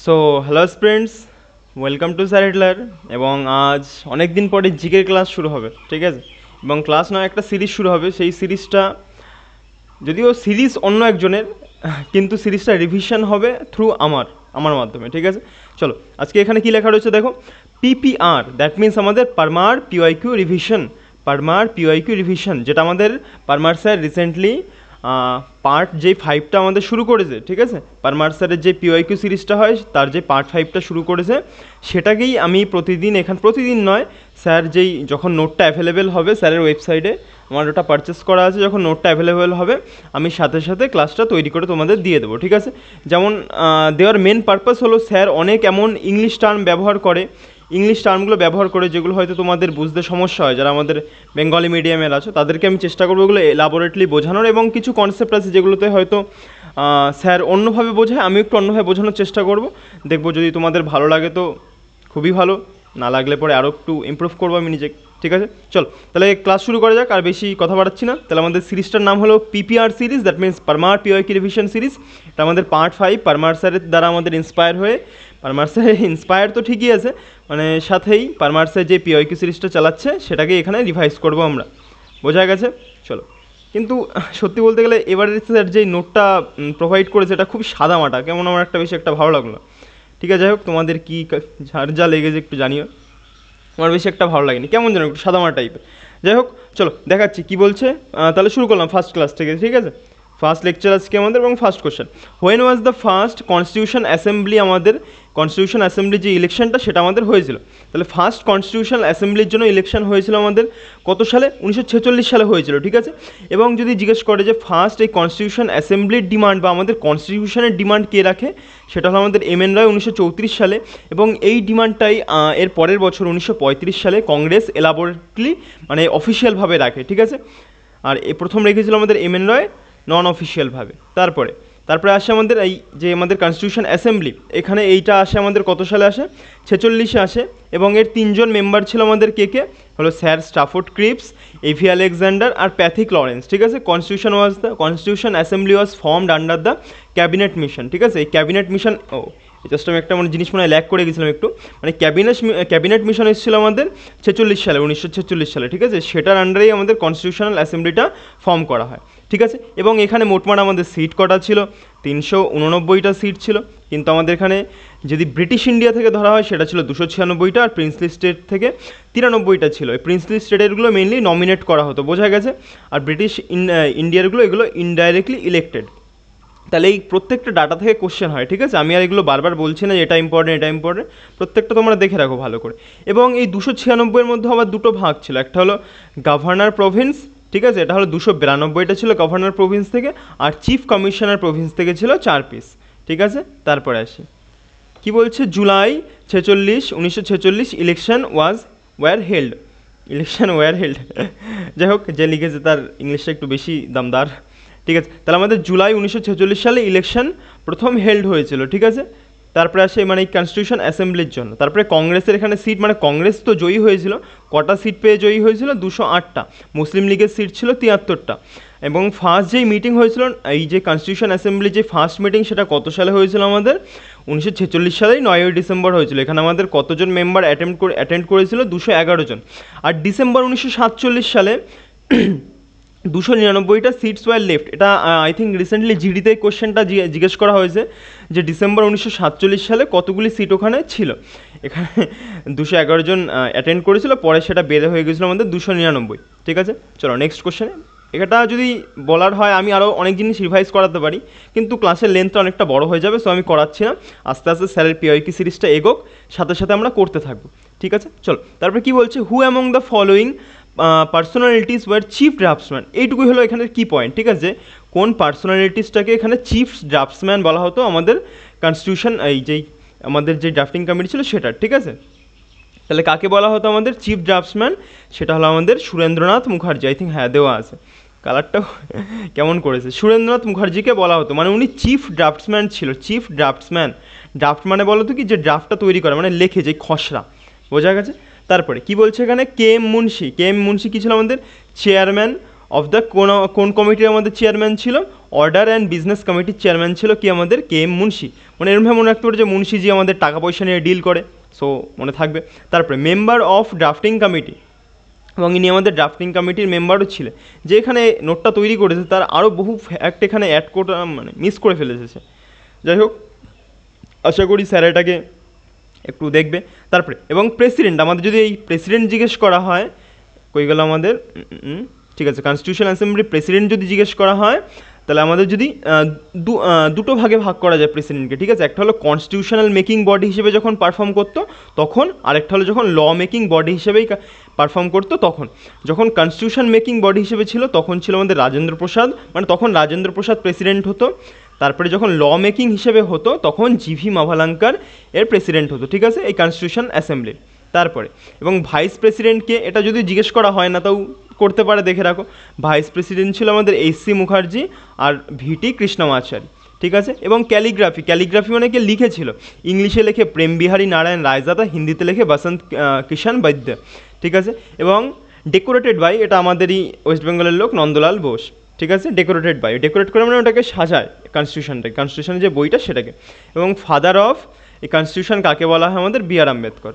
So hello students, welcome to sir Hitler. এবং আজ অনেক দিন পরে জিকের ক্লাস শুরু হবে, ঠিক আছে? এবং ক্লাস নয়, একটা সিরিজ শুরু হবে। সেই সিরিজটা যদিও সিরিজ অন্য একজনের, কিন্তু সিরিজটা রিভিশন হবে থ্রু আমার মাধ্যমে, ঠিক আছে? চলো, আজকে এখানে কি লেখা রয়েছে দেখো। পিপিআর, দ্যাট মিনস আমাদের Parmar PYQ revision. Parmar PYQ revision, যেটা আমাদের পারমার স্যার রিসেন্টলি পার্ট যে 5টা আমাদের শুরু করেছে, ঠিক আছে? পারমার স্যারের যে পিওয়াইকিউ সিরিজটা হয় তার যে পার্ট 5টা শুরু করেছে, সেটাকেই আমি প্রতিদিন প্রতিদিন নয়, স্যার যেই যখন নোটটা অ্যাভেলেবেল হবে স্যারের ওয়েবসাইটে, আমার ওটা পারচেস করা আছে, যখন নোটটা অ্যাভেলেবেল হবে আমি সাথে সাথে ক্লাসটা তৈরি করে তোমাদের দিয়ে দেবো, ঠিক আছে? যেমন দেওয়ার মেন পারপাস হলো, স্যার অনেক এমন ইংলিশ টার্ম ব্যবহার করে, ইংলিশ টার্মগুলো ব্যবহার করে যেগুলো হয়তো তোমাদের বুঝতে সমস্যা হয়, যারা আমাদের বেঙ্গলি মিডিয়ামের আছো তাদেরকে আমি চেষ্টা করবো এগুলো এলাবোরেটলি বোঝানোর। এবং কিছু কনসেপ্ট আছে যেগুলোতে হয়তো স্যার অন্যভাবে বোঝায়, আমি একটু অন্যভাবে বোঝানোর চেষ্টা করব। দেখবো যদি তোমাদের ভালো লাগে তো খুবই ভালো, না লাগলে পরে আরও একটু ইমপ্রুভ করবো আমি নিজে, ঠিক আছে? চল তাহলে ক্লাস শুরু করা যাক, আর বেশি কথা বাড়াচ্ছি না। তাহলে আমাদের সিরিজটার নাম হলো PPR series, that means Parmar PYQ revision series. এটা আমাদের পার্ট 5, পারমার স্যারের দ্বারা আমাদের ইন্সপায়ার হয়ে। পারমার স্যার ইন্সপায়ার তো ঠিকই আছে, মানে সাথেই পারমার স্যার যে পিওয়াইকিউ সিরিজটা চালাচ্ছে সেটাকে এখানে রিভাইজ করবো আমরা। বোঝা গেছে? চলো। কিন্তু সত্যি বলতে গেলে এবারের স্যার যেই নোটটা প্রোভাইড করেছে এটা খুব সাদামাটা, কেমন আমার বেশি একটা ভালো লাগলো না। ঠিক আছে, যাই হোক, তোমাদের কী ঝাড় যা লেগেছে একটু জানিও। আমার বেশি একটা ভালো লাগেনি, কেমন যেন একটু সাদামাটা টাইপের। যাই হোক, চলো দেখাচ্ছি কী বলছে। তাহলে শুরু করলাম ফার্স্ট ক্লাস থেকে, ঠিক আছে? ফার্স্ট লেকচার আজকে আমাদের, এবং first question, when was the first constitution assembly? আমাদের কনস্টিটিউশন অ্যাসেম্বলি যে ইলেকশনটা সেটা আমাদের হয়েছিল। তাহলে ফার্স্ট কনস্টিটিউশন অ্যাসেম্বলির জন্য ইলেকশন হয়েছিল আমাদের কত সালে? 1946 সালে হয়েছিল, ঠিক আছে? এবং যদি জিজ্ঞেস করে যে ফার্স্ট এই কনস্টিটিউশন অ্যাসেম্বলির ডিমান্ড বা আমাদের কনস্টিটিউশনের ডিমান্ড কে রাখে, সেটা হলো আমাদের এমএন রয় 1934 সালে। এবং এই ডিমান্ডটাই এর পরের বছর 1935 সালে কংগ্রেস এলাবোরেটলি মানে অফিসিয়ালভাবে রাখে, ঠিক আছে? আর প্রথম রেখেছিল আমাদের এমএন রয় নন অফিসিয়ালভাবে। তারপরে আসে আমাদের এই যে আমাদের কনস্টিটিউশন অ্যাসেম্বলি, এখানে এইটা আসে আমাদের কত সালে আসে? 46-এ আসে। এবং এর 3জন মেম্বার ছিল আমাদের কে কে? হলো sir Stafford Cripps, AV Alexander আর প্যাথিক লরেন্স, ঠিক আছে? Constitution assembly was formed under the cabinet mission, ঠিক আছে? এই ক্যাবিনেট মিশন, জাস্ট আমি একটা জিনিস মনে হয় ল্যাক করে গেছিলাম একটু, মানে ক্যাবিনেট মিশন এসেছিল আমাদের 46 সালে, 1946 সালে, ঠিক আছে? সেটার আন্ডারেই আমাদের কনস্টিটিউশনাল অ্যাসেম্বলিটা ফর্ম করা হয়, ঠিক আছে? এবং এখানে মোটমাট আমাদের সিট কটা ছিল? 389টা সিট ছিল। কিন্তু আমাদের এখানে যদি ব্রিটিশ ইন্ডিয়া থেকে ধরা হয় সেটা ছিল 296টা, আর প্রিন্সলি স্টেট থেকে 93টা ছিল। এই প্রিন্সলি স্টেটেরগুলো মেইনলি নমিনেট করা হতো, বোঝা গেছে? আর ব্রিটিশ ইন্ডিয়ারগুলো এগুলো ইনডাইরেক্টলি ইলেক্টেড। তাহলে এই প্রত্যেকটা ডাটা থেকে কোশ্চেন হয়, ঠিক আছে? আমি আর এগুলো বারবার বলছি না এটা ইম্পর্টেন্ট, প্রত্যেকটা তোমরা দেখে রাখো ভালো করে। এবং এই 296-এর মধ্যে আবার দুটো ভাগ ছিল, একটা হলো গভর্নর প্রভিন্স, ঠিক আছে? এটা হলো 292টা ছিল গভর্নর প্রভিন্স থেকে, আর চিফ কমিশনার প্রভিন্স থেকে ছিল 4 পিস, ঠিক আছে? তারপরে আসি কি বলছে, জুলাই 1946 ইলেকশন ওয়ার হেল্ড। যাই হোক, যে লিখেছে তার ইংলিশটা একটু বেশি দামদার, ঠিক আছে? তাহলে আমাদের জুলাই 1946 সালে ইলেকশন প্রথম হেল্ড হয়েছিল, ঠিক আছে? তারপরে আসে মানে এই কনস্টিটিউশন অ্যাসেম্বলির জন্য। তারপরে কংগ্রেসের এখানে সিট, মানে কংগ্রেস তো জয়ী হয়েছিল, কটা সিট পেয়ে জয়ী হয়েছিল? 208টা। মুসলিম লীগের সিট ছিল 73টা। এবং ফার্স্ট যেই মিটিং হয়েছিল এই যে কনস্টিটিউশন অ্যাসেম্বলি যে ফার্স্ট মিটিং, সেটা কত সালে হয়েছিল আমাদের? 1946 সালেই 9ই ডিসেম্বর হয়েছিল। এখানে আমাদের কতজন মেম্বার অ্যাটেন্ড করেছিল? 211 জন। আর ডিসেম্বর 1947 সালে 299টা সিটস ওয়ার লেফট। এটা আই থিঙ্ক রিসেন্টলি জিডিতে কোশ্চেনটা জিজ্ঞেস করা হয়েছে যে ডিসেম্বর 1947 সালে কতগুলি সিট ওখানে ছিল। এখানে 211 জন অ্যাটেন্ড করেছিল, পরে সেটা বেড়ে হয়ে গেছিলো আমাদের 299, ঠিক আছে? চলো নেক্সট কোশ্চেনে। এটা যদি বলার হয় আমি আরও অনেক জিনিস রিভাইজ করাতে পারি, কিন্তু ক্লাসের লেন্থটা অনেকটা বড় হয়ে যাবে, সো আমি করাচ্ছি না। আস্তে আস্তে স্যারের পিওয়াইকিউ সিরিজটা এগোক, সাথে সাথে আমরা করতে থাকবো, ঠিক আছে? চলো, তারপরে কি বলছে, who among the following personalities were chief draftsman. এইটুকুই হলো এখানের কি পয়েন্ট, ঠিক আছে? কোন পার্সোনালিটিসটাকে এখানে চিফ ড্রাফটসম্যান বলা হতো আমাদের কনস্টিটিউশন এই যেই আমাদের যে ড্রাফটিং কমিটি ছিল সেটার, ঠিক আছে? তাহলে কাকে বলা হতো আমাদের চিফ ড্রাফটসম্যান? সেটা হলো আমাদের সুরেন্দ্রনাথ মুখার্জি। আই থিঙ্ক হ্যাঁ দেওয়া আছে, কালারটাও কেমন করেছে। সুরেন্দ্রনাথ মুখার্জিকে বলা হতো, মানে উনি চিফ ড্রাফটসম্যান ছিল। চিফ ড্রাফটসম্যান, ড্রাফট মানে বলো তো কি, যে ড্রাফটটা তৈরি করে, মানে লেখে, যে খসড়া, বোঝা গেছে? তারপরে কি বলছে এখানে, K M Munshi. K M Munshi কী ছিল আমাদের? চেয়ারম্যান অফ দ্য কোন কমিটির আমাদের চেয়ারম্যান ছিল? অর্ডার অ্যান্ড বিজনেস কমিটির চেয়ারম্যান ছিল কি আমাদের KM মুন্সি, মানে এরমভাবে মনে রাখতে পারে যে মুন্সিজি আমাদের টাকা পয়সা নিয়ে ডিল করে, সো মনে থাকবে। তারপরে মেম্বার অফ ড্রাফটিং কমিটি, এবং ইনি আমাদের ড্রাফটিং কমিটির মেম্বারও ছিলেন, যে এখানে নোটটা তৈরি করেছে তার আরও বহু ফ্যাক্ট এখানে অ্যাড করে মানে মিস করে ফেলেছে। যাই হোক, আশা করি স্যার এটাকে একটু দেখবে। তারপরে এবং প্রেসিডেন্ট, আমাদের যদি এই প্রেসিডেন্ট জিজ্ঞেস করা হয়, কই গেল আমাদের, ঠিক আছে, কনস্টিটিউশন অ্যাসেম্বলি প্রেসিডেন্ট যদি জিজ্ঞেস করা হয়, তাহলে আমাদের যদি দুটো ভাগে ভাগ করা যায় প্রেসিডেন্টকে, ঠিক আছে। একটা হলো কনস্টিটিউশনাল মেকিং বডি হিসেবে যখন পারফর্ম করতো তখন, আরেকটা হলো যখন ল মেকিং বডি হিসেবেই পারফর্ম করতো তখন। যখন কনস্টিটিউশন মেকিং বডি হিসেবে ছিল তখন ছিল আমাদের রাজেন্দ্র প্রসাদ, মানে তখন রাজেন্দ্র প্রসাদ প্রেসিডেন্ট হতো। তারপরে যখন ল মেকিং হিসেবে হতো তখন GV মাভালাঙ্কার এর প্রেসিডেন্ট হতো, ঠিক আছে, এই কনস্টিটিউশন অ্যাসেম্বলির। তারপরে এবং ভাইস প্রেসিডেন্টকে, এটা যদি জিজ্ঞেস করা হয় না তাও করতে পারে, দেখে রাখো, ভাইস প্রেসিডেন্ট ছিল আমাদের HC মুখার্জি আর VT কৃষ্ণমাচারী, ঠিক আছে। এবং ক্যালিগ্রাফি মানে কে লিখেছিল, ইংলিশে লেখে প্রেম বিহারী নারায়ণ রায়জাদা, হিন্দিতে লেখে বসন্ত কিষাণ বৈদ্য, ঠিক আছে। এবং ডেকোরেটেড বাই, এটা আমাদেরই ওয়েস্ট বেঙ্গলের লোক নন্দলাল বোস, ঠিক আছে। ডেকোরেট করে মানে ওটাকে সাজায়, কনস্টিটিউশনের যে বইটা সেটাকে। এবং ফাদার অফ এই কনস্টিটিউশন কাকে বলা হয় আমাদের BR আম্বেদকর।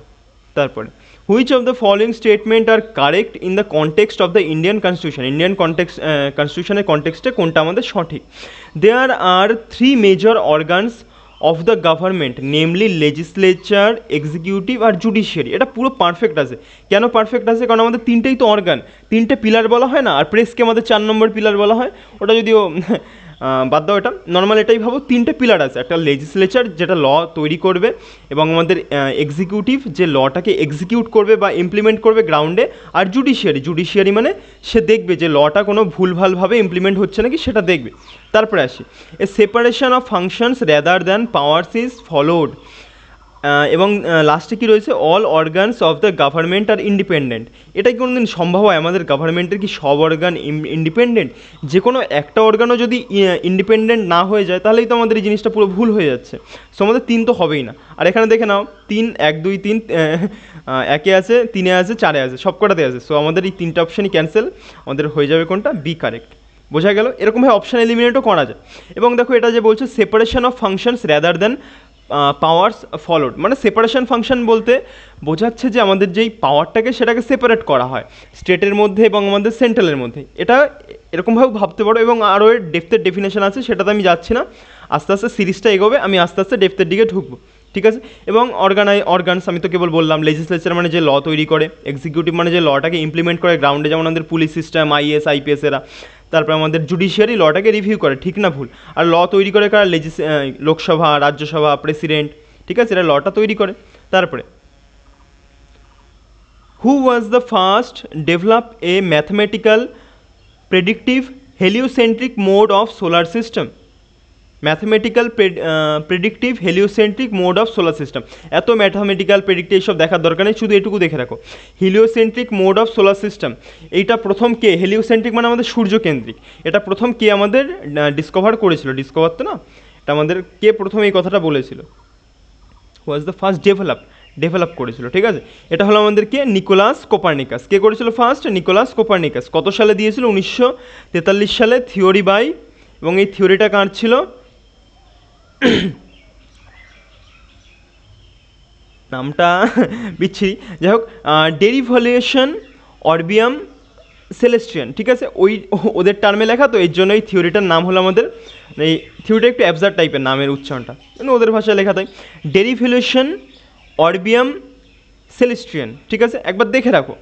তারপরে which of the following statement are correct in the context of the Indian কনস্টিটিউশনের কনটেক্সটে কোনটা আমাদের সঠিক। There are 3 major organs of the government, namely legislature, executive আর জুডিশিয়ারি। এটা পুরো পারফেক্ট আছে। কেন পারফেক্ট আছে? কারণ আমাদের তিনটেই তো অর্গান, তিনটে পিলার বলা হয় না, আর প্রেসকে আমাদের 4 নম্বর পিলার বলা হয়। ওটা যদিও বাদ দাও, এটা নর্মাল, এটাই ভাবো, তিনটে পিলার আছে। একটা লেজিসলেচার যেটা ল তৈরি করবে, এবং আমাদের এক্সিকিউটিভ যে লটাকে এক্সিকিউট করবে বা ইমপ্লিমেন্ট করবে গ্রাউন্ডে, আর জুডিশিয়ারি মানে সে দেখবে যে লটা কোনো ভুলভালভাবে ইমপ্লিমেন্ট হচ্ছে নাকি সেটা দেখবে। তারপরে আসি a separation of functions rather than powers is followed, এবং লাস্টে কী রয়েছে, all organs of the government are independent. এটা কি কোনো দিন সম্ভব হয়? আমাদের গভর্নমেন্টের কি সব অর্গান ইন্ডিপেন্ডেন্ট? যে কোনো একটা অর্গানও যদি ইন্ডিপেন্ডেন্ট না হয়ে যায় তাহলেই তো আমাদের এই জিনিসটা পুরো ভুল হয়ে যাচ্ছে। সো আমাদের 3 তো হবেই না। আর এখানে দেখে নাও, 3 1 2 3 একে আছে, 3-এ আছে, 4-এ আছে, সব কটাতে আছে। সো আমাদের এই 3টে অপশানই ক্যান্সেল, আমাদের হয়ে যাবে কোনটা, B কারেক্ট। বোঝা গেল? এরকমভাবে অপশান এলিমিনেটও করা যায়। এবং দেখো এটা যে বলছে separation of functions rather than powers followed, মানে সেপারেশন ফাংশন বলতে বোঝাচ্ছে যে আমাদের যেই পাওয়ারটাকে সেটাকে সেপারেট করা হয় স্টেটের মধ্যে এবং আমাদের সেন্ট্রালের মধ্যে। এটা এরকমভাবে ভাবতে পারো, এবং আরও এর ডেপথের ডেফিনেশন আছে, সেটাতে আমি যাচ্ছি না। আস্তে আস্তে সিরিজটা এগোবে, আমি আস্তে আস্তে ডেপথের দিকে ঢুকবো, ঠিক আছে। এবং অর্গানস আমি তো কেবল বললাম, লেজিসলেচার মানে যে ল তৈরি করে, এক্সিকিউটিভ মানে যে লটাকে ইমপ্লিমেন্ট করে গ্রাউন্ডে, যেমন আমাদের পুলিশ সিস্টেম, IAS IPS এরা। তারপরে আমাদের জুডিশিয়ারি লটাকে রিভিউ করে, ঠিক না ভুল। আর ল তৈরি করে কারা? লোকসভা, রাজ্যসভা, প্রেসিডেন্ট, ঠিক আছে, এরা লটা তৈরি করে। তারপরে who was the first develop a mathematical predictive heliocentric mode of solar system? Mathematical predictive heliocentric mode of solar system. এত ম্যাথামেটিক্যাল প্রেডিক্টিভ সব দেখার দরকার নেই, শুধু এটুকু দেখে রাখো, heliocentric mode of solar system. এইটা প্রথম কে? হেলিওসেন্ট্রিক মানে আমাদের সূর্যকেন্দ্রিক। এটা প্রথম কে আমাদের ডিসকভার করেছিল? ডিসকভার তো না, এটা আমাদের কে প্রথম এই কথাটা বলেছিল? ওয়াজ দ্য ফার্স্ট ডেভেলপ করেছিল, ঠিক আছে। এটা হলো আমাদের কে? Nicolas Copernicus. কে করেছিল ফার্স্ট? Nicolas Copernicus. কত সালে দিয়েছিল? 1943 সালে, থিওরি বাই, এবং এই থিওরিটা কার ছিল? নামটা বিচ্ছিরি, যাই হোক, ডেরিভলিউশন অরবিয়াম সেলেস্ট্রিয়ান, ঠিক আছে, ওদের টার্মে লেখা, তো এর জন্য এই থিওরিটার নাম হলো আমাদের, এই থিওরিটা একটু অ্যাবসার্ড টাইপের নামের উচ্চারণটা, মানে ওদের ভাষায় লেখা, তাই ডেরিভলিউশন অরবিয়াম সেলেস্ট্রিয়ান, ঠিক আছে, একবার দেখে রাখো,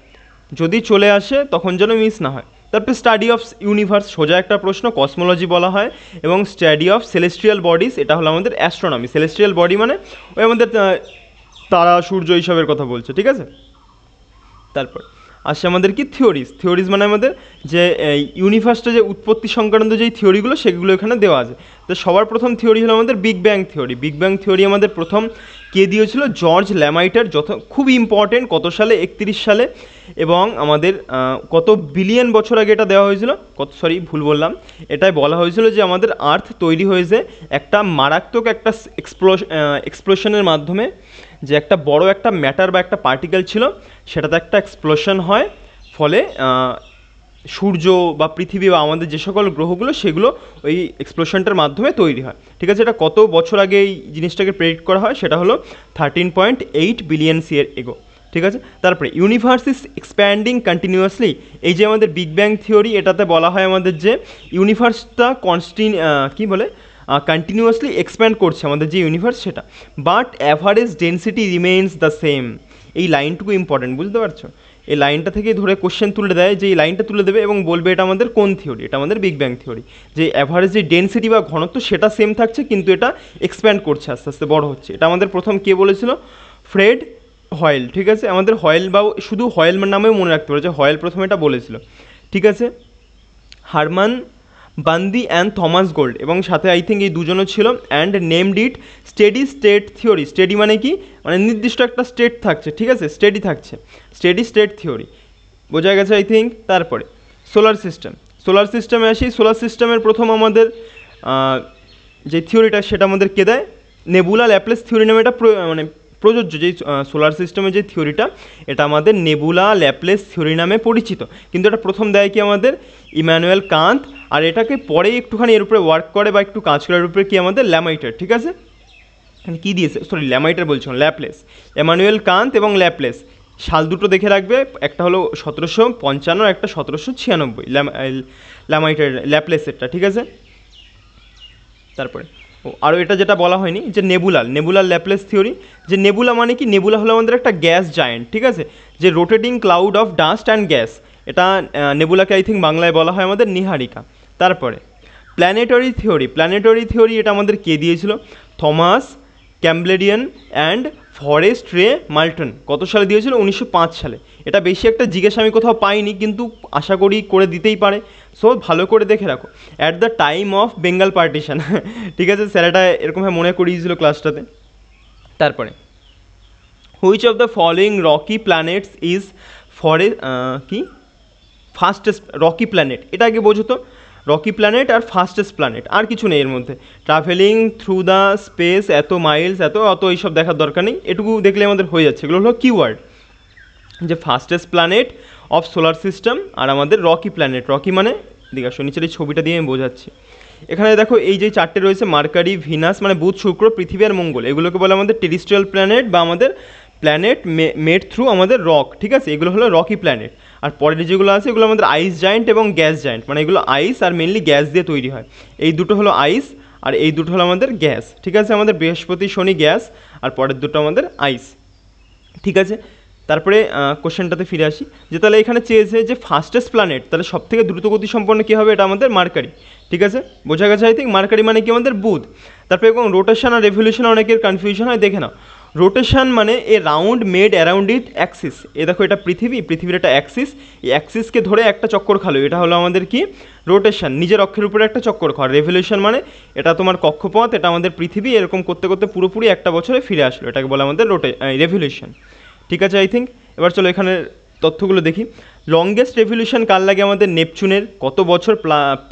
যদি চলে আসে তখন যেন মিস না হয়। তারপরে স্টাডি অফ ইউনিভার্স, সোজা একটা প্রশ্ন, কসমোলজি বলা হয়। এবং স্টাডি অফ সেলেস্ট্রিয়াল বডিজ, এটা হলো আমাদের অ্যাস্ট্রোনমি। সেলেস্ট্রিয়াল বডি মানে ওই আমাদের তারা, সূর্য, এইসবের কথা বলছে, ঠিক আছে। তারপর আসছে আমাদের কি? থিওরিজ মানে আমাদের যে ইউনিভার্সটা যে উৎপত্তি সংক্রান্ত যেই থিওরিগুলো, সেগুলো এখানে দেওয়া আছে। তো সবার প্রথম থিওরি হলো আমাদের বিগ ব্যাং থিওরি আমাদের প্রথম কে দিয়েছিল? জর্জ ল্যামাইটার। খুব ইম্পর্টেন্ট, কত সালে? 31 সালে। এবং আমাদের কত বিলিয়ন বছর আগে এটা দেওয়া হয়েছিল, ভুল বললাম, এটাই বলা হয়েছিল যে আমাদের আর্থ তৈরি হয়েছে একটা মারাত্মক একটা এক্সপ্লোশনের মাধ্যমে, যে একটা বড় একটা ম্যাটার বা একটা পার্টিকেল ছিল, সেটাতে একটা এক্সপ্লোশন হয়, ফলে সূর্য বা পৃথিবী বা আমাদের যে সকল গ্রহগুলো সেগুলো ওই এক্সপ্লোশনটার মাধ্যমে তৈরি হয়। ঠিক আছে, এটা কত বছর আগে এই জিনিসটাকে প্রেডিক্ট করা হয়, সেটা হলো 13.8 বিলিয়ন ইয়ার এগো। ঠিক আছে, তারপরে ইউনিভার্স ইজ এক্সপ্যান্ডিং কন্টিনিউয়াসলি। এই যে আমাদের বিগ ব্যাং থিওরি, এটাতে বলা হয় আমাদের যে ইউনিভার্সটা কী বলে কন্টিনিউয়াসলি এক্সপ্যান্ড করছে আমাদের যে ইউনিভার্স সেটা, but average density remains the same. এই লাইনটুকু ইম্পর্টেন্ট, বুঝতে পারছো? এই লাইনটা থেকে ধরে কোশ্চেন তুলে দেয়, যে এই লাইনটা তুলে দেবে এবং বলবে এটা আমাদের কোন থিওরি, এটা আমাদের বিগ ব্যাং থিওরি, যে অ্যাভারেজ যে ডেন্সিটি বা ঘনত্ব সেটা সেম থাকছে কিন্তু এটা এক্সপ্যান্ড করছে, আস্তে আস্তে বড় হচ্ছে। এটা আমাদের প্রথম কে বলেছিল? Fred while. ঠিক আছে, আমাদের হয়েল বা শুধু হয়েল নামেও মনে রাখতে পারে যে হয়েল প্রথমে এটা বলেছিল। ঠিক আছে, হারমান বান্দি অ্যান্ড থমাস গোল্ড, এবং সাথে আই থিঙ্ক এই দুজনও ছিল, and named it steady state theory. Steady মানে কি, মানে নির্দিষ্ট একটা স্টেট থাকছে, ঠিক আছে, স্টেডি থাকছে, স্টেডি স্টেট থিওরি, বোঝা গেছে আই থিঙ্ক। তারপরে সোলার সিস্টেম, সোলার সিস্টেমে আসি। সোলার সিস্টেমের প্রথম আমাদের যে থিওরিটা সেটা আমাদের কে দেয়? নেবুলা ল্যাপ্লেস থিওরি নামে এটা মানে প্রযোজ্য, যেই সোলার সিস্টেমের যে থিওরিটা এটা আমাদের নেবুলা ল্যাপ্লেস থিওরি নামে পরিচিত, কিন্তু এটা প্রথম দেয় কি আমাদের? ইম্যানুয়েল কান্ত। আর এটাকে পরে একটুখানি এর উপরে ওয়ার্ক করে বা একটু কাজ করার উপরে কি আমাদের? ল্যামাইটার। ঠিক আছে, এখানে কী দিয়েছে, সরি ল্যামাইটার বলছিলাম, ল্যাপ্লেস। ইম্যানুয়েল কান্ত এবং ল্যাপ্লেস, সাল দুটো দেখে রাখবে, একটা হলো 1755, একটা 1796, ল্যামাইটার ল্যাপ্লেসেরটা। ঠিক আছে, তারপরে আরও এটা যেটা বলা হয়নি যে নেবুলার ল্যাপ্লেস থিওরি, যে নেবুলা মানে কি? নেবুলা হলো আমাদের একটা গ্যাস জায়েন্ট, ঠিক আছে, যে rotating cloud of dust and gas. এটা নেবুলাকে আই থিঙ্ক বাংলায় বলা হয় আমাদের নীহারিকা। তারপরে প্ল্যানেটরি থিওরি, এটা আমাদের কে দিয়েছিল? থমাস ক্যাম্বলেডিয়ান অ্যান্ড ফরেস্ট রে মাল্টন। কত সালে দিয়েছিল? 1905 সালে। এটা বেশি একটা জিজ্ঞাসা আমি কোথাও পাইনি, কিন্তু আশা করি করে দিতেই পারে, সো ভালো করে দেখে রাখো। At the time of Bengal partition. ঠিক আছে, স্যার এটা এরকমভাবে মনে করিয়েছিল ক্লাসটাতে। তারপরে which of the following Rocky planets is কি ফাস্টেস্ট রকি প্ল্যানেট? এটা আগে বোঝো তো, রকি প্ল্যানেট আর ফাস্টেস্ট প্ল্যানেট, আর কিছু নেই এর মধ্যে। ট্রাভেলিং থ্রু দ্য স্পেস, এত মাইলস, অত এইসব দেখার দরকার নেই, এটুকু দেখলে আমাদের হয়ে যাচ্ছে। এগুলো হলো কিওয়ার্ড, যে fastest planet of solar system আর আমাদের রকি প্ল্যানেট। রকি মানে দিকে আসো, নিচের এই ছবিটা দিয়ে আমি বোঝাচ্ছি। এখানে দেখো এই যে চারটে রয়েছে, মার্কারি, ভিনাস মানে বুধ, শুক্র, পৃথিবী আর মঙ্গল, এগুলোকে বলে আমাদের টেরিস্ট্রিয়াল প্ল্যানেট বা আমাদের প্ল্যানেট মেড থ্রু আমাদের রক। ঠিক আছে, এগুলো হলো রকি প্ল্যানেট। আর পরের যেগুলো আছে এগুলো আমাদের আইস জায়েন্ট এবং গ্যাস জায়েন্ট, মানে এগুলো আইস আর মেনলি গ্যাস দিয়ে তৈরি হয়। এই দুটো হলো আইস আর এই দুটো হলো আমাদের গ্যাস। ঠিক আছে, আমাদের বৃহস্পতি শনি গ্যাস আর পরের দুটো আমাদের আইস। ঠিক আছে, তারপরে কোশ্চেনটাতে ফিরে আসি, যে তাহলে এখানে চেয়েছে যে ফাস্টেস্ট প্ল্যানেট, তাহলে সব থেকে দ্রুতগতি সম্পন্ন কী হবে? এটা আমাদের মার্কারি। ঠিক আছে, বোঝা গেছে আই থিঙ্ক। মার্কারি মানে কি? আমাদের বুধ। তারপরে এবং রোটেশন আর রেভলিউশন অনেকের কনফিউশন হয়, দেখে নাও। রোটেশন মানে a round made around it axis. এ দেখো এটা পৃথিবীর একটা অ্যাক্সিস, এই অ্যাক্সিসকে ধরে একটা চক্কর খালো, এটা হলো আমাদের কি? রোটেশন, নিজের অক্ষের উপরে একটা চক্কর খাওয়া। রেভলিউশন মানে এটা তোমার কক্ষপথ, এটা আমাদের পৃথিবী এরকম করতে করতে পুরোপুরি একটা বছরে ফিরে আসলো, এটাকে বলে আমাদের রেভলিউশন। ঠিক আছে আই থিঙ্ক। এবার চলো এখানে তথ্যগুলো দেখি। লংগেস্ট রেভলিউশন কার লাগে? আমাদের নেপচুনের। কত বছর?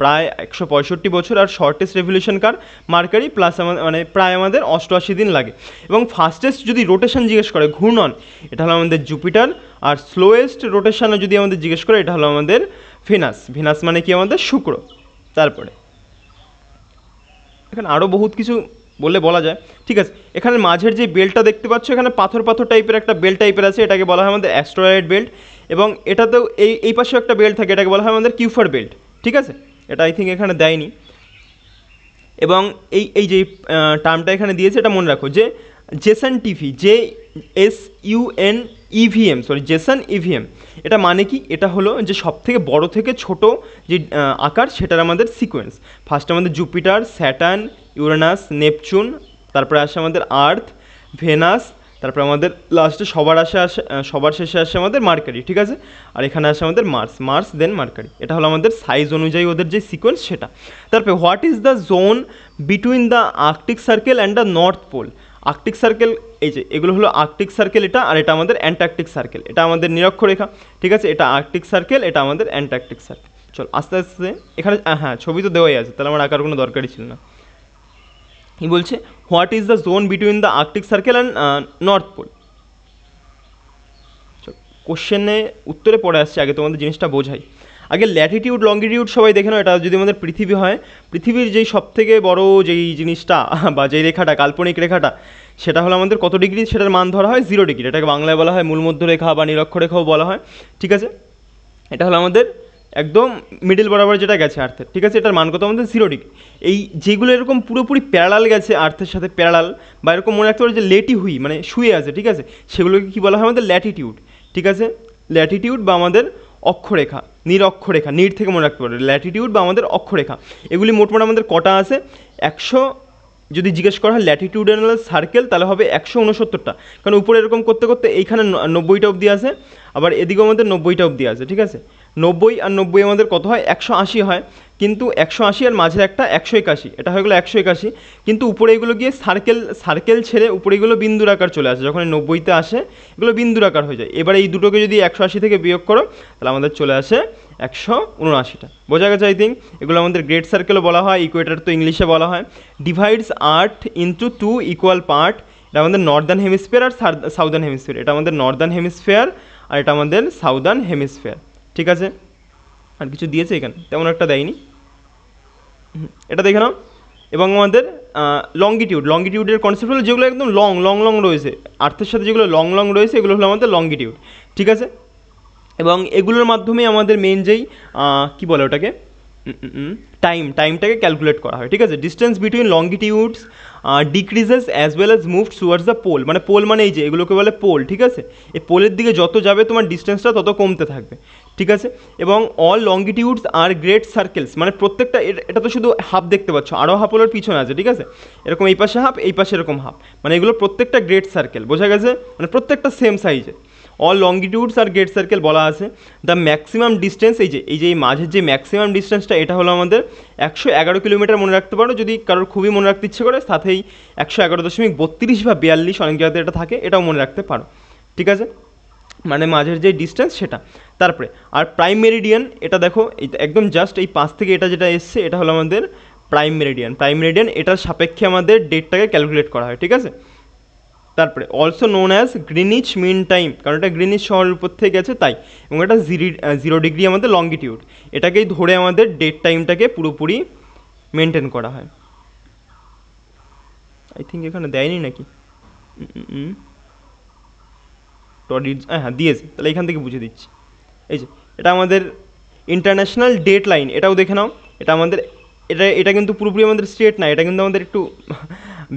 প্রায় 165 বছর। আর শর্টেস্ট রেভলিউশন কার? মার্কারি, প্লাস মানে প্রায় আমাদের 88 দিন লাগে। এবং ফাস্টেস্ট যদি রোটেশন জিজ্ঞেস করে, ঘূর্ণন, এটা হলো আমাদের জুপিটার। আর স্লোয়েস্ট রোটেশনও যদি আমাদের জিজ্ঞেস করে, এটা হলো আমাদের ভিনাস মানে কি? আমাদের শুক্র। তারপরে এখানে আরও বহুত কিছু বলা যায়। ঠিক আছে, এখানে মাঝের যে বেল্টটা দেখতে পাচ্ছ, এখানে পাথর টাইপের একটা বেল্ট টাইপের আছে, এটাকে বলা হয় আমাদের অ্যাস্ট্রয়েড বেল্ট। এবং এটাতেও এই পাশেও একটা বেল্ট থাকে, এটাকে বলা হয় আমাদের কিউফার বেল্ট। ঠিক আছে, এটা আই থিঙ্ক এখানে দেয়নি। এবং এই যে টার্মটা এখানে দিয়েছে, এটা মনে রাখো যে জেসন টিভি, জেসন ইভিএম, এটা মানে কি? এটা হলো যে সব থেকে বড়ো থেকে ছোটো যে আকার, সেটার আমাদের সিকোয়েন্স। ফার্স্ট আমাদের জুপিটার, স্যাটার্ন, ইউরেনাস, নেপচুন, তারপরে আসে আমাদের আর্থ, ভেনাস, তারপরে আমাদের লাস্টে সবার শেষে আসে আমাদের মার্কারি। ঠিক আছে, আর এখানে আসে আমাদের মার্স দেন মার্কারি। এটা হলো আমাদের সাইজ অনুযায়ী ওদের যে সিকোয়েন্স সেটা। তারপরে what is the zone between the Arctic Circle and the North Pole? Arctic Circle, এই যে এগুলো হলো আর্কটিক সার্কেল, এটা, আর এটা আমাদের অ্যান্টার্কটিক সার্কেল, এটা আমাদের নিরক্ষরেখা। ঠিক আছে, এটা আর্কটিক সার্কেল, এটা আমাদের অ্যান্টার্কটিক সার্কেল। চল আস্তে আস্তে এখানে, হ্যাঁ ছবি তো দেওয়াই আছে, তাহলে আমার আঁকার কোনো দরকারই ছিল না। কি বলছে? What is the zone between the Arctic Circle and North Pole? কোশ্চেনে উত্তরে পড়ে আসছে, আগে তোমাদের জিনিসটা বোঝাই। আগে ল্যাটিটিউড লঙ্গিটিউড সবাই দেখে নাও। এটা যদি আমাদের পৃথিবী হয়, পৃথিবীর যেই সবথেকে বড় যেই জিনিসটা বা যেই রেখাটা, কাল্পনিক রেখাটা, সেটা হলো আমাদের কত ডিগ্রি, সেটার মান ধরা হয় 0 ডিগ্রি। এটাকে বাংলায় বলা হয় মূলমধ্যরেখা বা নিরক্ষরেখাও বলা হয়, ঠিক আছে। এটা হলো আমাদের একদম মিডল বরাবর যেটা গেছে আর্থের, ঠিক আছে। এটার মান কত আমাদের 0 ডিগ্রি। এই যেগুলো এরকম পুরোপুরি প্যারালাল গেছে আর্থের সাথে প্যারালাল, বা এরকম মনে রাখতে পারো যে লেটি হুই মানে শুয়ে আছে, ঠিক আছে, সেগুলোকে কী বলা হয় আমাদের ল্যাটিটিউড, ঠিক আছে। ল্যাটিটিউড বা আমাদের অক্ষরেখা, নিরক্ষরেখা, নির থেকে মনে রাখতে পারো ল্যাটিটিউড বা আমাদের অক্ষরেখা। এগুলি মোটমাট আমাদের কটা আছে, 100, যদি জিজ্ঞেস করা হয় ল্যাটিটিউডাল সার্কেল তাহলে হবে 169টা, কারণ উপরে এরকম করতে করতে এইখানে 90টা অবধি আছে, আবার এদিকেও আমাদের 90টা অবধি আছে, ঠিক আছে। 90 আর 90 আমাদের কত হয়, 180 হয়। কিন্তু 180 আর মাঝের একটা 181, এটা হয়ে গেলো 181। কিন্তু উপরে এগুলো গিয়ে সার্কেল ছেড়ে উপরে এগুলো বিন্দুর আকার চলে আসে, যখন 90তে আসে এগুলো বিন্দুর আকার হয়ে যায়। এবারে এই দুটোকে যদি 180 থেকে বিয়োগ করো তাহলে আমাদের চলে আসে 179টা। বোঝা গেছে আই থিঙ্ক। এগুলো আমাদের গ্রেট সার্কেলও বলা হয়, ইকুয়েটার তো ইংলিশে বলা হয়। ডিভাইডস আর্থ ইন্টু 2 ইকুয়াল পার্ট, এটা আমাদের নর্দার্ন হেমিস্ফিয়ার আর সাউদার্ন হেমিস্ফিয়ার। এটা আমাদের নর্দার্ন হেমিস্ফিয়ার আর এটা আমাদের সাউদার্ন হেমিস্ফিয়ার, ঠিক আছে। আর কিছু দিয়েছে এখানে, তেমন একটা দেয়নি, এটা দেখে নাও। এবং আমাদের লঙ্গিটিউডের কনসেপ্ট হলো যেগুলো একদম লং রয়েছে আর্থের সাথে, যেগুলো লং রয়েছে এগুলো হলো আমাদের লঙ্গিটিউড, ঠিক আছে। এবং এগুলোর মাধ্যমে আমাদের মেন যেই কী বলে ওটাকে, টাইমটাকে ক্যালকুলেট করা হয়, ঠিক আছে। Distance between longitudes decreases as well as moved towards the pole, মানে পোল মানে এই যে এগুলোকে বলে পোল, ঠিক আছে। এই পোলের দিকে যত যাবে তোমার ডিস্টেন্সটা তত কমতে থাকবে, ঠিক আছে। এবং অল লঙ্গিটিউডস আর গ্রেট সার্কেলস, মানে প্রত্যেকটা, এটা তো শুধু হাফ দেখতে পাচ্ছ, আরও হাফ হলোর পিছনে আছে, ঠিক আছে। এরকম এই পাশে হাফ, এই পাশে এরকম হাফ, মানে এগুলো প্রত্যেকটা গ্রেট সার্কেল, বোঝা গেছে, মানে প্রত্যেকটা সেম সাইজের। অল লঙ্গিটিউডস আর গ্রেট সার্কেল বলা আছে। দ্য ম্যাক্সিমাম ডিস্টেন্স, এই মাঝের যে ম্যাক্সিমাম ডিস্টেন্সটা, এটা হলো আমাদের 111 কিলোমিটার, মনে রাখতে পারো যদি কারোর খুবই মনে রাখতে ইচ্ছে করে। সাথেই 111.32 বা 42 অনেক জায়গাতে এটা থাকে, এটাও মনে রাখতে পারো, ঠিক আছে, মানে মাঝের যে ডিস্টেন্স সেটা। তারপরে আর প্রাইম মেরিডিয়ান, এটা দেখো একদম জাস্ট এই পাশ থেকে এটা যেটা এসছে এটা হলো আমাদের প্রাইম মেরিডিয়ান, এটার সাপেক্ষে আমাদের ডেটটাকে ক্যালকুলেট করা হয়, ঠিক আছে। তারপরে also known as Greenwich Mean Time, কারণ এটা গ্রিনিচ শহরের উপর থেকে গেছে তাই, এবং এটা 0 ডিগ্রি আমাদের লঙ্গিটিউড, এটাকেই ধরে আমাদের ডেট টাইমটাকে পুরোপুরি মেনটেন করা হয়। আই থিঙ্ক এখানে দেয়নি নাকি, হ্যাঁ দিয়েছে, তাহলে এখান থেকে বুঝে দিচ্ছি। এই যে এটা আমাদের ইন্টারন্যাশনাল ডেট লাইন, এটাও দেখে নাও। এটা আমাদের এটা কিন্তু পুরোপুরি আমাদের স্ট্রেট না, এটা কিন্তু আমাদের একটু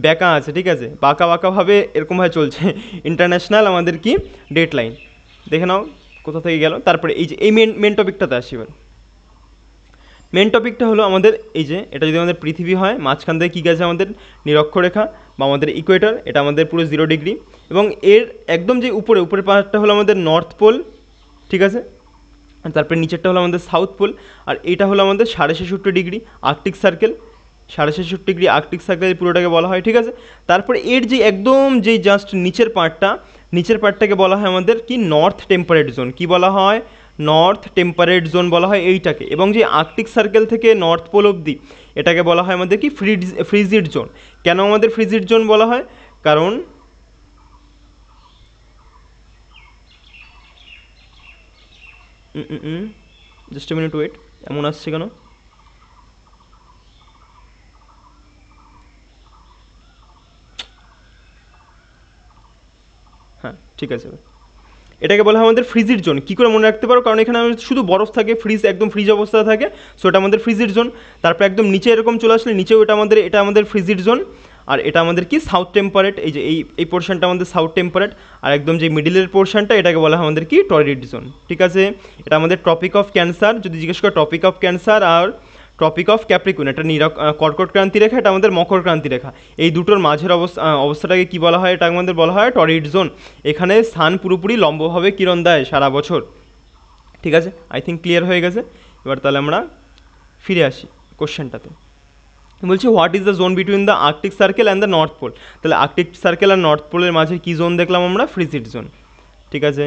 ব্যাকা আছে, ঠিক আছে, বাঁকাভাবে এরকমভাবে চলছে। ইন্টারন্যাশনাল আমাদের কি ডেট লাইন, দেখে নাও কোথা থেকে গেল। তারপরে এই যে এই মেন টপিকটাতে আসি এবার। মেন টপিকটা হলো আমাদের এই যে এটা যদি আমাদের পৃথিবী হয়, মাঝখান থেকে কী গেছে আমাদের নিরক্ষরেখা বা আমাদের ইকুয়েটর, এটা আমাদের পুরো 0 ডিগ্রি। এবং এর একদম যে উপরের পাহাড়টা হলো আমাদের নর্থ পোল, ঠিক আছে। তারপরে নিচেরটা হলো আমাদের সাউথ পোল, আর এইটা হলো আমাদের 66.5 degree Arctic circle, 66.5 degree Arctic circle পুরোটাকে বলা হয়, ঠিক আছে। তারপরে এর যে একদম যেই জাস্ট নিচের পার্টটাকে বলা হয় আমাদের কি নর্থ টেম্পারেট জোন, কি বলা হয়, নর্থ টেম্পারেট জোন বলা হয় এইটাকে। এবং যে আর্কটিক সার্কেল থেকে নর্থ পোল অবধি এটাকে বলা হয় আমাদের কি ফ্রিজিড জোন। কেন আমাদের ফ্রিজিড জোন বলা হয়, কারণ জাস্ট এ মিনিট ওয়েট, এমন আসছে কেন, হ্যাঁ ঠিক আছে। এটাকে বলা হয় আমাদের ফ্রিজিড জোন। কী করে মনে রাখতে পারো, কারণ এখানে শুধু বরফ থাকে, একদম ফ্রিজ অবস্থায় থাকে, সো এটা আমাদের ফ্রিজিড জোন। তারপর একদম নিচে এরকম চলে আসলে নিচেও এটা আমাদের ফ্রিজিড জোন। আর এটা আমাদের কি সাউথ টেম্পারেট, এই যে এই পোর্শনটা আমাদের সাউথ টেম্পারেট। আর একদম যে মিডিলের পোর্শনটা এটাকে বলা হয় আমাদের কি টরিড জোন, ঠিক আছে। এটা আমাদের ট্রপিক অফ ক্যান্সার, যদি জিজ্ঞেস করে ট্রপিক অফ ক্যান্সার আর ট্রপিক অফ ক্যাপ্রিকন, এটা কর্কট ক্রান্তি রেখা, এটা আমাদের মকর ক্রান্তি রেখা। এই দুটোর মাঝের অবস্থাটাকে কি বলা হয়, এটা আমাদের বলা হয় টরিড জোন। এখানে সান পুরোপুরি লম্বভাবে কিরণ দেয় সারা বছর, ঠিক আছে। আই থিঙ্ক ক্লিয়ার হয়ে গেছে। এবার তাহলে আমরা ফিরে আসি কোশ্চেনটাতে। বলছি what is the zone between the Arctic Circle and the North Pole. তাহলে আর্কটিক সার্কেল আর নর্থ পোলের মাঝে কী জোন দেখলাম আমরা, ফ্রিজিড জোন, ঠিক আছে।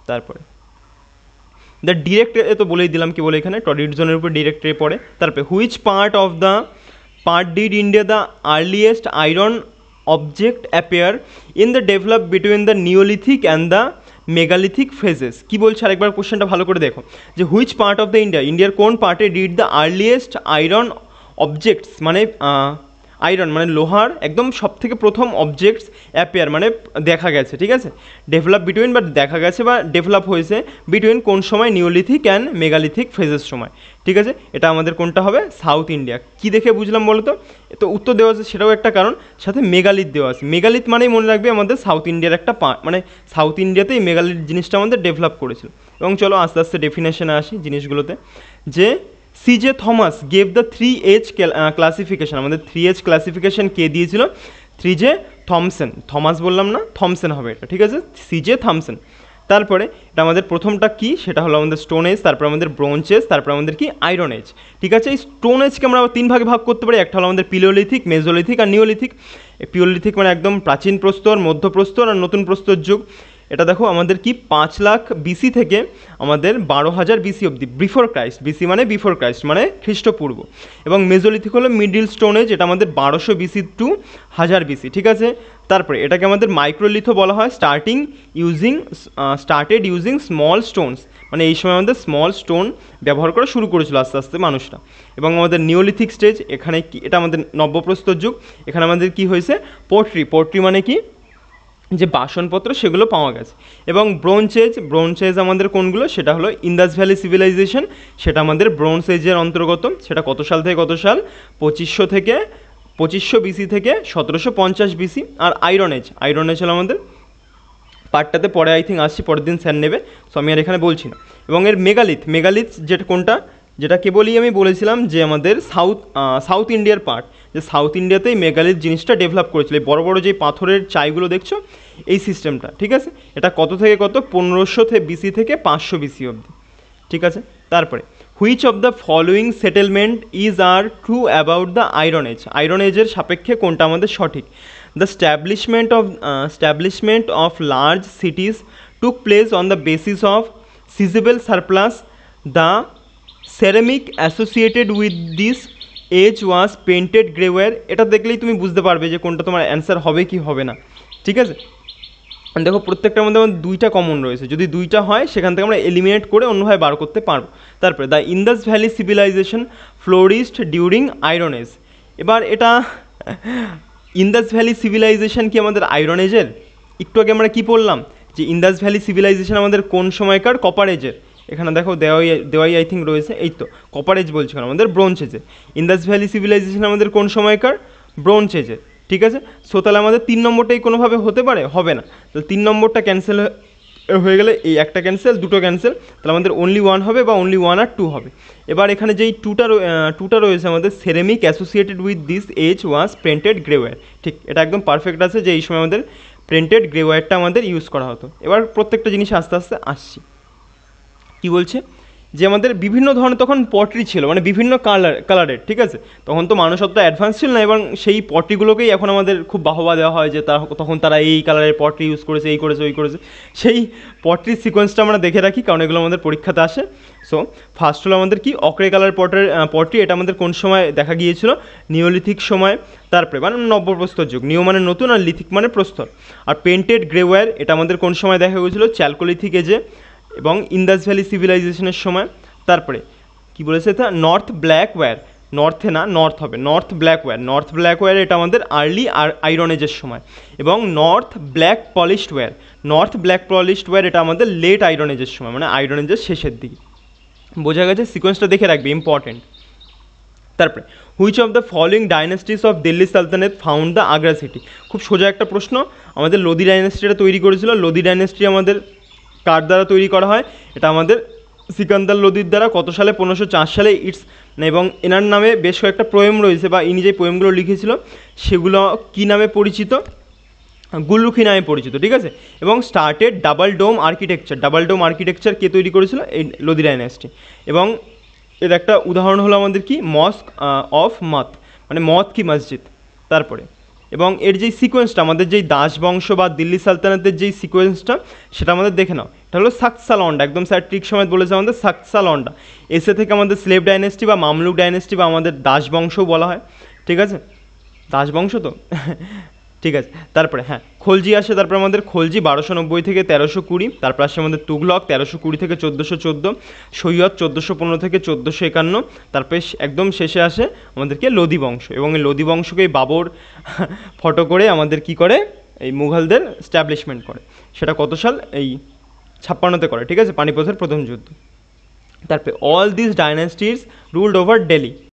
তারপরে দ্য ডিরেক্ট, এ তো বলেই দিলাম কি বলে এখানে টরিড জোনের উপর ডিরেক্টরে পড়ে। তারপরে which part did India the earliest iron object appear in the develop between the neolithic and the megalithic phases. কি বলছে আরেকবার কোশ্চেনটা ভালো করে দেখো, যে হুইচ পার্ট অফ দ্য ইন্ডিয়ার কোন পার্টে did the earliest iron objects, মানে আয়রন মানে লোহার একদম সব থেকে প্রথম অবজেক্টস অ্যাপিয়ার মানে দেখা গেছে, ঠিক আছে, ডেভেলপ বিটুইন বা দেখা গেছে বা ডেভেলপ হয়েছে বিটুইন কোন সময়, নিওলিথিক অ্যান্ড মেগালিথিক ফেজের সময়, ঠিক আছে। এটা আমাদের কোনটা হবে, সাউথ ইন্ডিয়া। কি দেখে বুঝলাম বলো তো, তো উত্তর দেওয়া আছে সেটাও একটা কারণ, সাথে মেগালিথ দেওয়া আছে। মেগালিথ মানেই মনে রাখবে আমাদের সাউথ ইন্ডিয়ার একটা মানে সাউথ ইন্ডিয়াতেই মেগালিথ জিনিসটা আমাদের ডেভেলপ করেছিল। এবং চলো আস্তে আস্তে ডেফিনেশনে আসি জিনিসগুলোতে, যে সিজে Thomas gave the 3H classification. আমাদের 3H ক্লাসিফিকেশন কে দিয়েছিল, থ্রিজে থমসন, থমাস বললাম না, থমসন হবে এটা, ঠিক আছে, সিজে থমসন। তারপরে এটা আমাদের প্রথমটা কি, সেটা হলো আমাদের স্টোন এজ, তারপর আমাদের ব্রোঞ্জ এজ, তারপর আমাদের কি আয়রন এজ, ঠিক আছে। এই স্টোন এজকে আমরা 3 ভাগে ভাগ করতে পারি, একটা হলো আমাদের পিলিওলিথিক, মেজোলিথিক আর নিওলিথিক। পিওলিথিক মানে একদম প্রাচীন প্রস্তর, মধ্যপ্রস্তর আর নতুন প্রস্তর যুগ। এটা দেখো আমাদের কি 5 লাখ বিসি থেকে আমাদের 12,000 বিসি অবধি, বিফোর ক্রাইস্ট, বিসি মানে বিফোর ক্রাইস্ট মানে খ্রিস্টপূর্ব। এবং মেজোলিথিক হলো মিডিল স্টোন এজ, এটা আমাদের 1200 বিসি টু 1000 বিসি, ঠিক আছে। তারপরে এটাকে আমাদের মাইক্রোলিথো বলা হয়, স্টার্টেড ইউজিং স্মল স্টোনস, মানে এই সময় আমাদের স্মল স্টোন ব্যবহার করা শুরু করেছিল আস্তে আস্তে মানুষরা। এবং আমাদের নিওলিথিক স্টেজ, এখানে কি, এটা আমাদের নব্যপ্রস্তর যুগ, এখানে আমাদের কি হয়েছে, পোট্রি মানে কি, যে বাসনপত্র সেগুলো পাওয়া গেছে। এবং ব্রোঞ্জ এজ আমাদের কোনগুলো, সেটা হলো ইন্দাস ভ্যালি সিভিলাইজেশন, সেটা আমাদের ব্রোঞ্জ এজের অন্তর্গত। সেটা কত সাল থেকে কত সাল, 2500 বিসি থেকে 1750 বিসি। আর আয়রন এজ হলো আমাদের পার্টটাতে পরে আই থিঙ্ক আসছি, পরের দিন স্যার নেবে, সো আমি আর এখানে বলছি না। এবং এর মেগালিথ যেটা কোনটা, যেটা কেবলই আমি বলেছিলাম যে আমাদের সাউথ ইন্ডিয়ার পার্ট, যে সাউথ ইন্ডিয়াতেই মেগালিথ জিনিসটা ডেভেলপ করেছিল। বড় বড় যে পাথরের চাইগুলো দেখছো, এই সিস্টেমটা, ঠিক আছে। এটা কত থেকে কত, 1500 বিসি থেকে 500 বিসি অবধি, ঠিক আছে। তারপরে which of the following settlement is are true about the iron এজের সাপেক্ষে কোনটা আমাদের সঠিক। The establishment of large cities took place on the basis of seizable surplus. The ceramic associated with this age was painted grey-ware. এটা দেখলেই তুমি বুঝতে পারবে যে কোনটা তোমার অ্যান্সার হবে কি হবে না, ঠিক আছে। দেখো প্রত্যেকটার মধ্যে আমাদের 2টা কমন রয়েছে, যদি 2টা হয় সেখান থেকে আমরা এলিমিনেট করে অন্যভাবে বার করতে পারবো। তারপরে the Indus valley civilisation flourished during iron age. এবার এটা ইন্দাস ভ্যালি সিভিলাইজেশন কি আমাদের আয়রন এজের? একটু আগে আমরা কি পড়লাম, যে ইন্দাস ভ্যালি সিভিলাইজেশন আমাদের কোন সময়কার, কপার এজের। এখানে দেখো দেওয়াই আই থিঙ্ক রয়েছে, এই তো কপার এজ বলছি আমাদের ব্রোঞ্জ এজের। ইন্দাস ভ্যালি সিভিলাইজেশন আমাদের কোন সময়কার, ব্রোঞ্জ এজের, ঠিক আছে। সো তাহলে আমাদের 3 নম্বরটাই কোনোভাবে হতে পারে, হবে না। তাহলে 3 নম্বরটা ক্যান্সেল হয়ে গেলে এই একটা ক্যান্সেল, দুটো ক্যান্সেল, তাহলে আমাদের অনলি 1 হবে বা অনলি 1 আর 2 হবে। এবার এখানে যেই টুটা রয়েছে আমাদের, ceramic associated with this age was printed grey ware, ঠিক, এটা একদম পারফেক্ট আছে যে এই সময় আমাদের প্রিন্টেড গ্রেওয়্যারটা আমাদের ইউজ করা হতো। এবার প্রত্যেকটা জিনিস আস্তে আস্তে আসছি। কি বলছে, যে আমাদের বিভিন্ন ধরনের তখন পটরি ছিল, মানে বিভিন্ন কালারের, ঠিক আছে। তখন তো মানুষ অতটা অ্যাডভান্স ছিল না, এবং সেই পটরিগুলোকেই এখন আমাদের খুব বাহবা দেওয়া হয় যে তখন তারা এই কালারের পটরি ইউজ করেছে, এই করেছে, ওই করেছে। সেই পটরির সিকোয়েন্সটা আমরা দেখে রাখি, কারণ এগুলো আমাদের পরীক্ষাতে আসে। সো ফার্স্ট হলো আমাদের কি, অক্রে কালার পটরি, এটা আমাদের কোন সময় দেখা গিয়েছিল, নিওলিথিক সময়। তারপরে মানে নব্যপ্রস্তর যুগ, নিও মানে নতুন আর লিথিক মানে প্রস্তর। আর পেন্টেড গ্রেওয়্যার, এটা আমাদের কোন সময় দেখা গিয়েছিল, চ্যালকোলিথিক এজে এবং ইন্দাস ভ্যালি সিভিলাইজেশনের সময়। তারপরে কি বলেছে, এটা নর্থ ব্ল্যাকওয়্যার, নর্থে না, নর্থ হবে, নর্থ ব্ল্যাকওয়্যার এটা আমাদের আর্লি আয়রন এজের সময়। এবং নর্থ ব্ল্যাক পলিশড ওয়্যার এটা আমাদের লেট আয়রন এজের সময়, মানে আয়রন এজের শেষের দিকে। বোঝা গেছে, সিকোয়েন্সটা দেখে রাখবে, ইম্পর্টেন্ট। তারপরে which of the following dynasties of Delhi sultanate found the Agra city. খুব সোজা একটা প্রশ্ন, আমাদের লোদি ডাইনেস্টিটা তৈরি করেছিল। লোদি ডাইনেস্টি আমাদের কার দ্বারা তৈরি করা হয়, এটা আমাদের সিকান্দার লোদির দ্বারা। কত সালে, 1504 সালে। এবং এনার নামে বেশ কয়েকটা পোয়েম রয়েছে, বা ইনি যে পোয়েমগুলো লিখেছিল সেগুলো কী নামে পরিচিত, গুলরুখি নামে পরিচিত, ঠিক আছে। এবং স্টার্টেড ডাবল ডোম আর্কিটেকচার কে তৈরি করেছিল, এই লোদি ডাইনেস্টি। এবং এর একটা উদাহরণ হলো আমাদের কি, মস্ক অফ মত, মানে মত কি মসজিদ। তারপরে এবং এর যেই সিকোয়েন্সটা, আমাদের যেই দাস বংশ বা দিল্লি সালতানাতের যেই সিকোয়েন্সটা, সেটা আমাদের দেখে নাও। এটা হলো সাকসালন্ডা, একদম স্যার ঠিক সময় বলেছে আমাদের সাকসালন্ডা। এসে থেকে আমাদের স্লেভ ডাইনেস্টি বা মামলুক ডাইনেস্টি বা আমাদের দাস বংশও বলা হয়, ঠিক আছে, দাস বংশ তো ঠিক আছে, তারপরে হ্যাঁ খলজি আসে, তারপরে আমাদের খলজি 1290 থেকে 1320, তারপর আসে আমাদের তুগলক 1320 থেকে 1414, সৈয়দ 1415 থেকে 1451, তারপরে একদম শেষে আসে আমাদেরকে লোদি বংশ, এবং এই লোদি বংশকেই বাবর ফটো করে আমাদের কি করে এই মুঘলদের স্ট্যাবলিশমেন্ট করে। সেটা কত সাল, এই 56-তে করে, ঠিক আছে, পানিপথের প্রথম যুদ্ধ। তারপরে all this dynasties ruled over Delhi.